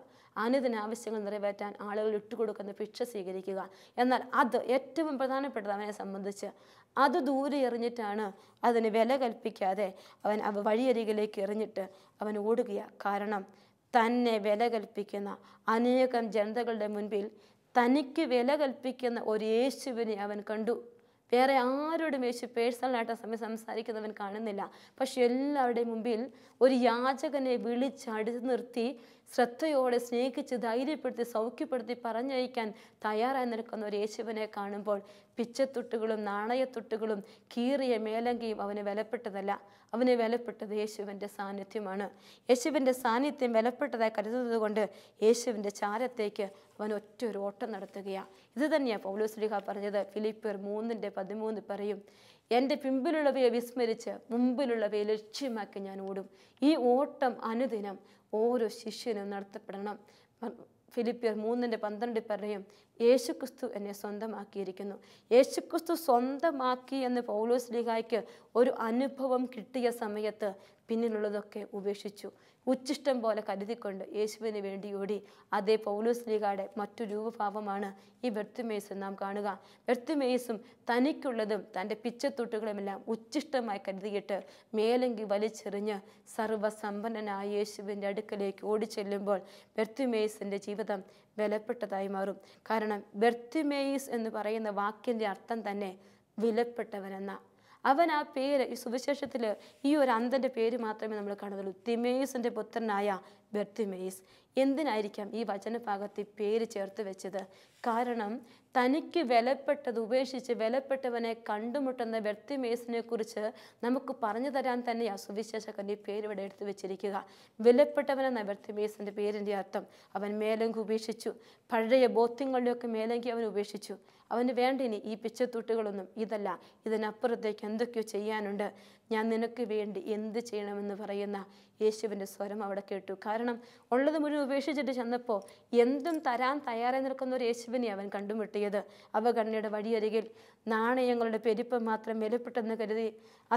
അനുദിന ആവശ്യങ്ങൾ നിറവേറ്റാൻ ആളുകൾ ഇട്ടുകൊടുക്കുന്ന ഭിക്ഷ സ്വീകരിക്കുക. എന്നാൽ അത് ഏറ്റവും പ്രധാനപ്പെട്ടത് അവനെ സംബന്ധിച്ച് അത് ദൂരെ എറിഞ്ഞിട്ടാണ്, അതിന് വില കൽപ്പിക്കാതെ അവൻ വഴിയരികിലേക്ക് എറിഞ്ഞിട്ട് അവൻ ഓടുകയാണ്. കാരണം തന്നെ വില കൽപ്പിക്കുന്ന അനേകം ജനതകളുടെ മുൻപിൽ തനിക്ക് വില കൽപ്പിക്കുന്ന ഒരു യേശുവിനെ അവൻ കണ്ടു. വേറെ ആരോടും യേശു പേഴ്സണലായിട്ട് ആ സമയം സംസാരിക്കുന്നവൻ കാണുന്നില്ല. പക്ഷെ എല്ലാവരുടെയും മുമ്പിൽ ഒരു യാചകനെ വിളിച്ചടുത്ത് നിർത്തി ശ്രദ്ധയോടെ സ്നേഹിച്ച് ധൈര്യപ്പെടുത്തി സൗഖ്യപ്പെടുത്തി പറഞ്ഞയക്കാൻ തയ്യാറായി നിൽക്കുന്ന ഒരു യേശുവിനെ കാണുമ്പോൾ പിച്ചത്തുട്ടുകളും നാണയത്തുട്ടുകളും കീറിയ മേലങ്കിയും അവന് വിലപ്പെട്ടതല്ല. അവന് വിലപ്പെട്ടത് യേശുവിൻ്റെ സാന്നിധ്യമാണ്. യേശുവിൻ്റെ സാന്നിധ്യം വിലപ്പെട്ടതായി കരുതുന്നത് കൊണ്ട് യേശുവിൻ്റെ ചാരത്തേക്ക് അവൻ ഒറ്റൊരു ഓട്ടം നടത്തുകയാണ്. ഇത് തന്നെയാണ് പൗലോസ്ലീഹ പറഞ്ഞത്. ഫിലിപ്പിയർ 3:13 പറയും, എൻ്റെ പിമ്പിലുള്ളവയെ വിസ്മരിച്ച് മുമ്പിലുള്ളവയെ ലക്ഷ്യമാക്കി ഞാൻ ഓടും. ഈ ഓട്ടം അനുദിനം ഓരോ ശിഷ്യനും നടത്തപ്പെടണം. ഫിലിപ്പിയർ 3:12 പറയും, യേശുക്രിസ്തു എന്നെ സ്വന്തമാക്കിയിരിക്കുന്നു. യേശുക്രിസ്തു സ്വന്തമാക്കി എന്ന് പൗലോസ്ലീഹായ്ക്ക് ഒരു അനുഭവം കിട്ടിയ സമയത്ത് പിന്നിലുള്ളതൊക്കെ ഉപേക്ഷിച്ചു. ഉച്ചിഷ്ടം പോലെ കരുതിക്കൊണ്ട് യേശുവിന് വേണ്ടി ഓടി. അതേ പൗലോസ്ലീഹയുടെ മറ്റൊരു രൂപഭാവമാണ് ഈ ബർത്തിമേസ് നാം കാണുക. ബർത്തിമേസും തനിക്കുള്ളതും തൻ്റെ പിച്ചത്തുട്ടുകളുമെല്ലാം ഉച്ചിഷ്ടമായി കരുതിയിട്ട് മേലങ്കി വലിച്ചെറിഞ്ഞ് സർവ്വസമ്പന്നനായ യേശുവിൻ്റെ അടുക്കലേക്ക് ഓടിച്ചെല്ലുമ്പോൾ ബർത്തിമേസിൻ്റെ ജീവിതം വിലപ്പെട്ടതായി മാറും. കാരണം ബർത്തിമേസ് എന്ന് പറയുന്ന വാക്കിൻ്റെ അർത്ഥം തന്നെ വിലപ്പെട്ടവനെന്ന. അവൻ ആ പേര് ഈ സുവിശേഷത്തിൽ ഈ ഒരു അന്ധൻ്റെ പേര് മാത്രമേ നമ്മൾ കാണുന്നുള്ളൂ. തിമേസിൻ്റെ പുത്രനായ ബർത്തിമേസ്. എന്തിനായിരിക്കാം ഈ വചനഭാഗത്ത് പേര് ചേർത്ത് വെച്ചത്? കാരണം തനിക്ക് വിലപ്പെട്ടത് ഉപേക്ഷിച്ച് വിലപ്പെട്ടവനെ കണ്ടുമുട്ടുന്ന ബർത്തിമേസിനെ കുറിച്ച് നമുക്ക് പറഞ്ഞു തരാൻ തന്നെ ആ സുവിശേഷകൻ ഈ പേര് ഇവിടെ എടുത്തു വെച്ചിരിക്കുക. വിലപ്പെട്ടവനെന്ന ബർത്തിമേസിൻ്റെ പേരിൻ്റെ അർത്ഥം. അവൻ മേലങ്കി ഉപേക്ഷിച്ചു. പഴയ ബോധ്യങ്ങളുടെയൊക്കെ മേലങ്കി അവൻ ഉപേക്ഷിച്ചു. അവന് വേണ്ട ഇനി ഈ പിച്ചത്തുട്ടുകളൊന്നും. ഇതല്ല, ഇതിനപ്പുറത്തേക്ക് എന്തൊക്കെയോ ചെയ്യാനുണ്ട്. ഞാൻ നിനക്ക് വേണ്ടി എന്ത് ചെയ്യണമെന്ന് പറയുന്ന യേശുവിൻ്റെ സ്വരം അവിടെ കേട്ടു. കാരണം ഉള്ളത് മുഴുവൻ ഉപേക്ഷിച്ചിട്ട് ചെന്നപ്പോൾ എന്തും തരാൻ തയ്യാറായി നിൽക്കുന്ന ഒരു യേശുവിനെ അവൻ കണ്ടുമുട്ടിയത്. അവഗണനയുടെ വഴിയരികിൽ നാണയങ്ങളുടെ പെരുപ്പം മാത്രം വിലപ്പെട്ടെന്ന് കരുതി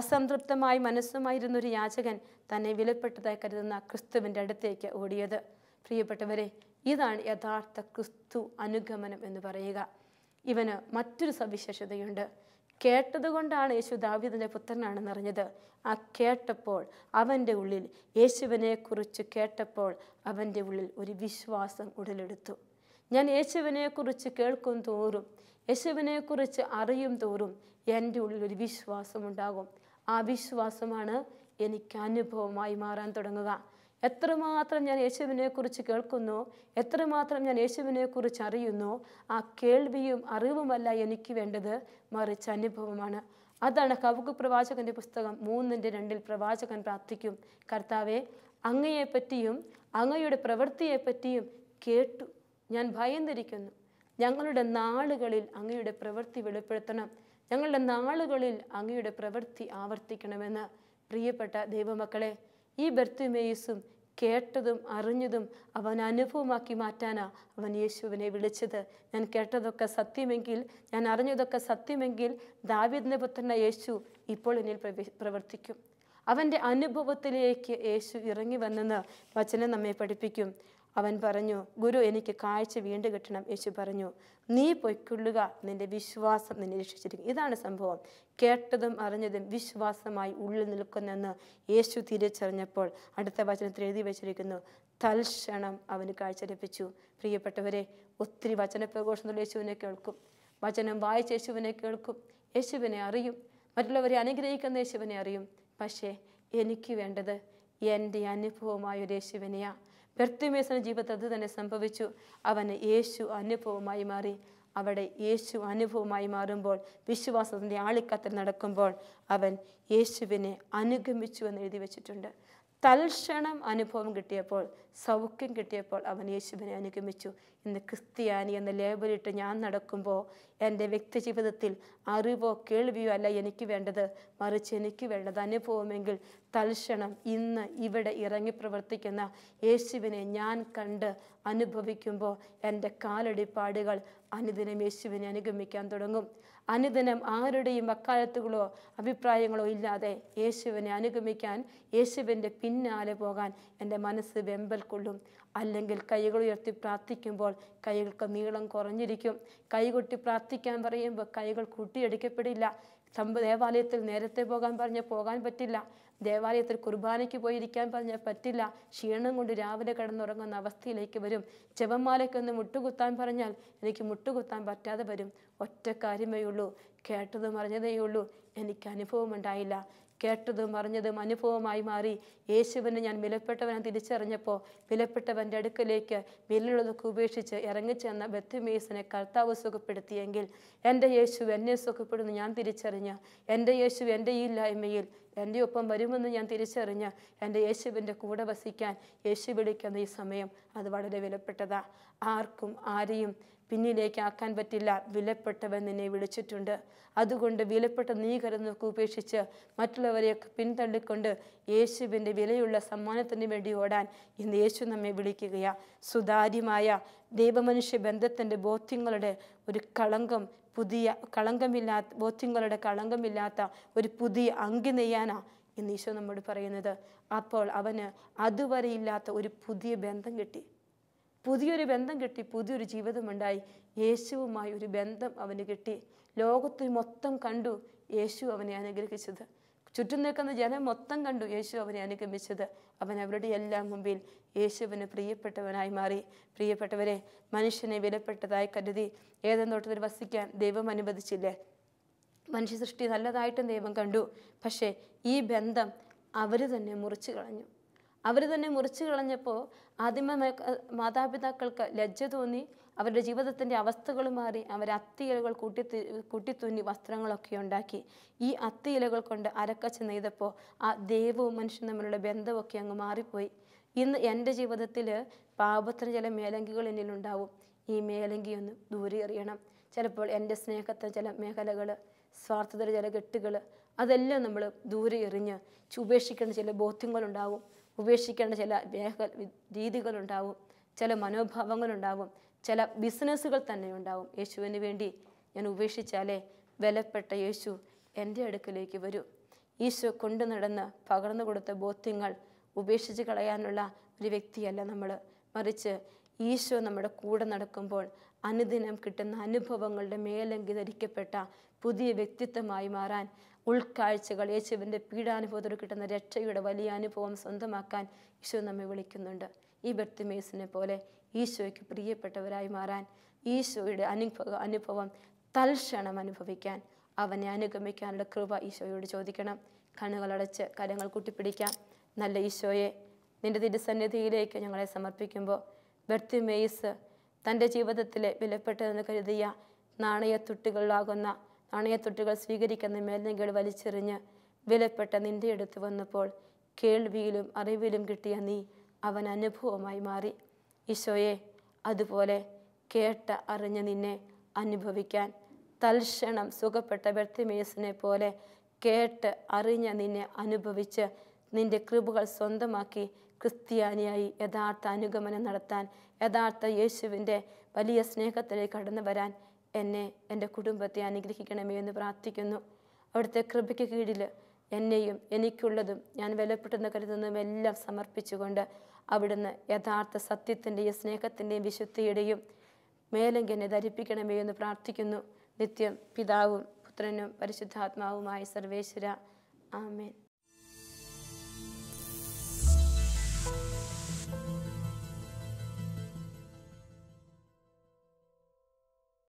അസംതൃപ്തമായി മനസ്സുമായിരുന്നൊരു യാചകൻ തന്നെ വിലപ്പെട്ടതായി കരുതുന്ന ക്രിസ്തുവിൻ്റെ അടുത്തേക്ക് ഓടിയത്. പ്രിയപ്പെട്ടവരെ, ഇതാണ് യഥാർത്ഥ ക്രിസ്തു അനുഗമനം എന്ന് പറയുക. ഇവന് മറ്റൊരു സവിശേഷതയുണ്ട്. കേട്ടതുകൊണ്ടാണ് യേശു ദാവീദിൻ്റെ പുത്രനാണെന്നറിഞ്ഞത്. ആ കേട്ടപ്പോൾ അവൻ്റെ ഉള്ളിൽ, യേശുവിനെ കുറിച്ച് കേട്ടപ്പോൾ അവൻ്റെ ഉള്ളിൽ ഒരു വിശ്വാസം ഉടലെടുത്തു. ഞാൻ യേശുവിനെ കുറിച്ച് കേൾക്കും തോറും, യേശുവിനെ കുറിച്ച് അറിയും തോറും എൻ്റെ ഉള്ളിൽ ഒരു വിശ്വാസം ഉണ്ടാകും. ആ വിശ്വാസമാണ് എനിക്ക് അനുഭവമായി മാറാൻ തുടങ്ങുക. എത്രമാത്രം ഞാൻ യേശുവിനെ കുറിച്ച് കേൾക്കുന്നു, എത്രമാത്രം ഞാൻ യേശുവിനെ കുറിച്ച് അറിയുന്നു, ആ കേൾവിയും അറിവുമല്ല എനിക്ക് വേണ്ടത്, മറിച്ച് അനുഭവമാണ്. അതാണ് ഹബക്കൂക്ക് പ്രവാചകന്റെ പുസ്തകം 3:2 പ്രവാചകൻ പ്രാർത്ഥിക്കും, കർത്താവേ, അങ്ങയെപ്പറ്റിയും അങ്ങയുടെ പ്രവൃത്തിയെപ്പറ്റിയും കേട്ടു, ഞാൻ ഭയന്നിരിക്കുന്നു. ഞങ്ങളുടെ നാളുകളിൽ അങ്ങയുടെ പ്രവൃത്തി വെളിപ്പെടുത്തണം. ഞങ്ങളുടെ നാളുകളിൽ അങ്ങയുടെ പ്രവൃത്തി ആവർത്തിക്കണമെന്ന്. പ്രിയപ്പെട്ട ദൈവമക്കളെ, ഈ ബർത്തിമേയുസും കേട്ടതും അറിഞ്ഞതും അവൻ അനുഭവമാക്കി മാറ്റാനാ അവൻ യേശുവിനെ വിളിച്ചത്. ഞാൻ കേട്ടതൊക്കെ സത്യമെങ്കിൽ, ഞാൻ അറിഞ്ഞതൊക്കെ സത്യമെങ്കിൽ ദാവീദിന്റെ പുത്രനായ യേശു ഇപ്പോൾ എന്നിൽ പ്രവർത്തിക്കും. അവൻ്റെ അനുഭവത്തിലേക്ക് യേശു ഇറങ്ങി വന്നെന്ന് വചനം നമ്മെ പഠിപ്പിക്കും. അവൻ പറഞ്ഞു, ഗുരു എനിക്ക് കാഴ്ച വീണ്ടും കിട്ടണം. യേശു പറഞ്ഞു, നീ പൊയ്ക്കൊള്ളുക, നിന്റെ വിശ്വാസം നിന്നെ രക്ഷിച്ചിരിക്കും. ഇതാണ് സംഭവം. കേട്ടതും അറിഞ്ഞതും വിശ്വാസമായി ഉള്ളിൽ നിൽക്കുന്നെന്ന് യേശു തിരിച്ചറിഞ്ഞപ്പോൾ അടുത്ത വചനത്തിൽ എഴുതി വെച്ചിരിക്കുന്നു, തൽക്ഷണം അവന് കാഴ്ച ലഭിച്ചു. പ്രിയപ്പെട്ടവരെ, ഒത്തിരി വചനപ്രഘോഷണത്തിൽ യേശുവിനെ കേൾക്കും, വചനം വായിച്ച യേശുവിനെ കേൾക്കും, യേശുവിനെ അറിയും, മറ്റുള്ളവരെ അനുഗ്രഹിക്കുന്ന യേശുവിനെ അറിയും. പക്ഷേ എനിക്ക് വേണ്ടത് എൻ്റെ അനുഭവമായൊരു യേശുവിനെയാ. ബർത്തിമേസിന്റെ ജീവിതത്തിൽ അത് തന്നെ സംഭവിച്ചു. അവന് യേശു അനുഭവമായി മാറി. അവിടെ യേശു അനുഭവമായി മാറുമ്പോൾ, വിശ്വാസത്തിൻ്റെ ആളിക്കത്തിൽ നടക്കുമ്പോൾ അവൻ യേശുവിനെ അനുഗമിച്ചു എന്ന് എഴുതി വെച്ചിട്ടുണ്ട്. തൽക്ഷണം അനുഭവം കിട്ടിയപ്പോൾ, സൗഖ്യം കിട്ടിയപ്പോൾ അവൻ യേശുവിനെ അനുഗമിച്ചു. ഇന്ന് ക്രിസ്ത്യാനി എന്ന ലേബലിട്ട് ഞാൻ നടക്കുമ്പോൾ എൻ്റെ വ്യക്തി ജീവിതത്തിൽ അറിവോ കേൾവിയോ അല്ല എനിക്ക് വേണ്ടത്, മറിച്ച് എനിക്ക് വേണ്ടത് അനുഭവമെങ്കിൽ തൽക്ഷണം ഇന്ന് ഇവിടെ ഇറങ്ങി പ്രവർത്തിക്കുന്ന യേശുവിനെ ഞാൻ കണ്ട് അനുഭവിക്കുമ്പോൾ എൻ്റെ കാലടിപ്പാടുകൾ അനുദിനം യേശുവിനെ അനുഗമിക്കാൻ തുടങ്ങും. അനുദിനം ആരുടെയും വക്കാലത്തുകളോ അഭിപ്രായങ്ങളോ ഇല്ലാതെ യേശുവിനെ അനുഗമിക്കാൻ, യേശുവിൻ്റെ പിന്നാലെ പോകാൻ എൻ്റെ മനസ്സ് വെമ്പൽ കൊള്ളും. അല്ലെങ്കിൽ കൈകൾ ഉയർത്തി പ്രാർത്ഥിക്കുമ്പോൾ കൈകൾക്ക് നീളം കുറഞ്ഞിരിക്കും. കൈകൊട്ടി പ്രാർത്ഥിക്കാൻ പറയുമ്പോൾ കൈകൾ കൂട്ടിയടിക്കപ്പെടില്ല. ദേവാലയത്തിൽ നേരത്തെ പോകാൻ പറഞ്ഞാൽ പോകാൻ പറ്റില്ല. ദേവാലയത്തിൽ കുർബാനയ്ക്ക് പോയിരിക്കാൻ പറഞ്ഞാൽ പറ്റില്ല. ക്ഷീണം കൊണ്ട് രാവിലെ കിടന്നുറങ്ങുന്ന അവസ്ഥയിലേക്ക് വരും. ജപമാലയ്ക്കൊന്ന് മുട്ടുകുത്താൻ പറഞ്ഞാൽ എനിക്ക് മുട്ടുകുത്താൻ പറ്റാതെ വരും. ഒറ്റ കാര്യമേ ഉള്ളൂ, കേട്ടതും അറിഞ്ഞതേ ഉള്ളൂ, എനിക്ക് അനുഭവം ഉണ്ടായില്ല. കേട്ടതും അറിഞ്ഞതും അനുഭവമായി മാറി. യേശുവിനെ ഞാൻ വിലപ്പെട്ടവനെ തിരിച്ചറിഞ്ഞപ്പോൾ വിലപ്പെട്ടവൻ്റെ അടുക്കലേക്ക് വിലയുള്ളതൊക്കെ ഉപേക്ഷിച്ച് ഇറങ്ങിച്ചെന്ന ബർത്തിമേയുസിനെ കർത്താവ് സുഖപ്പെടുത്തിയെങ്കിൽ എൻ്റെ യേശു എന്നെ സുഖപ്പെടുന്നു ഞാൻ തിരിച്ചറിഞ്ഞ്, എൻ്റെ യേശു എൻ്റെ ഈ ഇല്ലായ്മയിൽ എൻ്റെ ഒപ്പം വരുമെന്ന് ഞാൻ തിരിച്ചറിഞ്ഞ് എൻ്റെ യേശുവിൻ്റെ കൂടെ വസിക്കാൻ യേശു വിളിക്കുന്ന ഈ സമയം അത് വളരെ വിലപ്പെട്ടതാ. ആർക്കും ആരെയും പിന്നിലേക്ക് ആക്കാൻ പറ്റില്ല. വിലപ്പെട്ടവൻ നിന്നെ വിളിച്ചിട്ടുണ്ട്. അതുകൊണ്ട് വിലപ്പെട്ട നീ കരുന്നൊക്കെ ഉപേക്ഷിച്ച് മറ്റുള്ളവരെയൊക്കെ പിന്തള്ളിക്കൊണ്ട് യേശുവിൻ്റെ വിലയുള്ള സമ്മാനത്തിന് വേണ്ടി ഓടാൻ ഇന്ന് യേശു നമ്മെ വിളിക്കുകയാ. സുതാര്യമായ ദൈവമനുഷ്യ ബന്ധത്തിൻ്റെ ബോധ്യങ്ങളുടെ ഒരു കളങ്കമില്ലാത്ത ഒരു പുതിയ അങ്കി നെയ്യാനാ ഇന്ന് ഈശോ നമ്മോട് പറയുന്നത്. അപ്പോൾ അവന് അതുവരെ ഇല്ലാത്ത ഒരു പുതിയ ബന്ധം കിട്ടി, പുതിയൊരു ബന്ധം കിട്ടി, പുതിയൊരു ജീവിതമുണ്ടായി. യേശുവുമായി ഒരു ബന്ധം അവന് കിട്ടി. ലോകത്തിൽ മൊത്തം കണ്ടു യേശു അവനെ അനുഗ്രഹിച്ചത്. ചുറ്റും നിൽക്കുന്ന ജനം മൊത്തം കണ്ടു യേശു അവനെ അനുഗമിച്ചത്. അവൻ അവരുടെ എല്ലാം മുമ്പിൽ യേശുവിന് പ്രിയപ്പെട്ടവനായി മാറി. പ്രിയപ്പെട്ടവരെ, മനുഷ്യനെ വിലപ്പെട്ടതായി കരുതി ഏതെങ്കിലും തോട്ടത്തിൽ വസിക്കാൻ ദൈവം അനുവദിച്ചില്ലേ? മനുഷ്യ സൃഷ്ടി നല്ലതായിട്ടും ദൈവം കണ്ടു. പക്ഷേ ഈ ബന്ധം അവർ തന്നെ മുറിച്ചു കളഞ്ഞപ്പോൾ ആദിമ മാതാപിതാക്കൾക്ക് ലജ്ജ തോന്നി. അവരുടെ ജീവിതത്തിൻ്റെ അവസ്ഥകൾ മാറി. അവർ അത്തിയിലകൾ കൂട്ടിത്തുന്നി വസ്ത്രങ്ങളൊക്കെ ഉണ്ടാക്കി. ഈ അത്തിയിലകൾ കൊണ്ട് അരക്കച്ച നെയ്തപ്പോൾ ആ ദൈവവും മനുഷ്യനും തമ്മിലുള്ള ബന്ധമൊക്കെ അങ്ങ് മാറിപ്പോയി. ഇന്ന് എൻ്റെ ജീവിതത്തിൽ പാപത്തിന് ചില മേലങ്കികൾ എന്നിലുണ്ടാവും. ഈ മേലങ്കി ഒന്ന് ദൂരെ എറിയണം. ചിലപ്പോൾ എൻ്റെ സ്നേഹത്തിന് ചില മേഖലകൾ, സ്വാർത്ഥതയുടെ ചില കെട്ടുകൾ, അതെല്ലാം നമ്മൾ ദൂരെ എറിഞ്ഞ് ഉപേക്ഷിക്കേണ്ട ചില ബോധ്യങ്ങളുണ്ടാവും, ഉപേക്ഷിക്കേണ്ട ചില രീതികളുണ്ടാവും, ചില മനോഭാവങ്ങളുണ്ടാവും, ചില ബിസിനസ്സുകൾ തന്നെ ഉണ്ടാവും. യേശുവിന് വേണ്ടി ഞാൻ ഉപേക്ഷിച്ചാലേ വിലപ്പെട്ട യേശു എൻ്റെ അടുക്കലേക്ക് വരൂ. ഈശോ കൊണ്ടു നടന്ന് പകർന്നു കൊടുത്ത ബോധ്യങ്ങൾ ഉപേക്ഷിച്ച് കളയാനുള്ള ഒരു വ്യക്തിയല്ല നമ്മൾ. മറിച്ച് ഈശോ നമ്മുടെ കൂടെ നടക്കുമ്പോൾ അനുദിനം കിട്ടുന്ന അനുഭവങ്ങളുടെ മേലങ്കി ധരിക്കപ്പെട്ട പുതിയ വ്യക്തിത്വമായി മാറാൻ, ഉൾക്കാഴ്ചകൾ, യേശുവിൻ്റെ പീഡാനുഭവത്തോട് കിട്ടുന്ന രക്ഷയുടെ വലിയ അനുഭവം സ്വന്തമാക്കാൻ ഈശോ നമ്മെ വിളിക്കുന്നുണ്ട്. ഈ ബർത്തിമേയുസിനെ പോലെ ഈശോയ്ക്ക് പ്രിയപ്പെട്ടവരായി മാറാൻ, ഈശോയുടെ അനുഭവം തൽക്ഷണം അനുഭവിക്കാൻ, അവനെ അനുഗമിക്കാനുള്ള കൃപ ഈശോയോട് ചോദിക്കണം. കണ്ണുകളടച്ച് കരങ്ങൾ കൂട്ടിപ്പിടിക്കാം. നല്ല ഈശോയെ, നിൻ്റെ തിരുസന്നിധിയിലേക്ക് ഞങ്ങളെ സമർപ്പിക്കുമ്പോൾ ബർത്തിമേയുസ് തൻ്റെ ജീവിതത്തിലെ വിലപ്പെട്ടതെന്ന് കരുതിയ നാണയത്തുട്ടുകൾ സ്വീകരിക്കുന്ന മേലങ്കികൾ വലിച്ചെറിഞ്ഞ് വിലപ്പെട്ട നിൻ്റെ അടുത്ത് വന്നപ്പോൾ കേൾവിയിലും അറിവിലും കിട്ടിയ നീ അവൻ അനുഭവമായി മാറി. ഈശോയെ, അതുപോലെ കേട്ട അറിഞ്ഞ നിന്നെ അനുഭവിക്കാൻ തൽക്ഷണം സുഖപ്പെട്ട ബർത്തിമേസിനെ പോലെ കേട്ട് അറിഞ്ഞ നിന്നെ അനുഭവിച്ച് നിന്റെ കൃപകൾ സ്വന്തമാക്കി ക്രിസ്ത്യാനിയായി യഥാർത്ഥ അനുഗമനം നടത്താൻ, യഥാർത്ഥ യേശുവിൻ്റെ വലിയ സ്നേഹത്തിലേക്ക് കടന്നു വരാൻ എന്നെ, എൻ്റെ കുടുംബത്തെ അനുഗ്രഹിക്കണമേ എന്ന് പ്രാർത്ഥിക്കുന്നു. അവിടുത്തെ കൃപയ്ക്ക് കീഴിൽ എന്നെയും എനിക്കുള്ളതും ഞാൻ വിലപ്പെട്ടെന്ന് കരുതുന്നതും എല്ലാം സമർപ്പിച്ചുകൊണ്ട് അവിടുന്ന് യഥാർത്ഥ സത്യത്തിൻ്റെയും സ്നേഹത്തിൻ്റെയും വിശുദ്ധിയുടെയും മേലെങ്കിൽ എന്നെ ധരിപ്പിക്കണമേ എന്ന് പ്രാർത്ഥിക്കുന്നു. നിത്യം പിതാവും പുത്രനും പരിശുദ്ധാത്മാവുമായ സർവേശ്വര. ആമേൻ.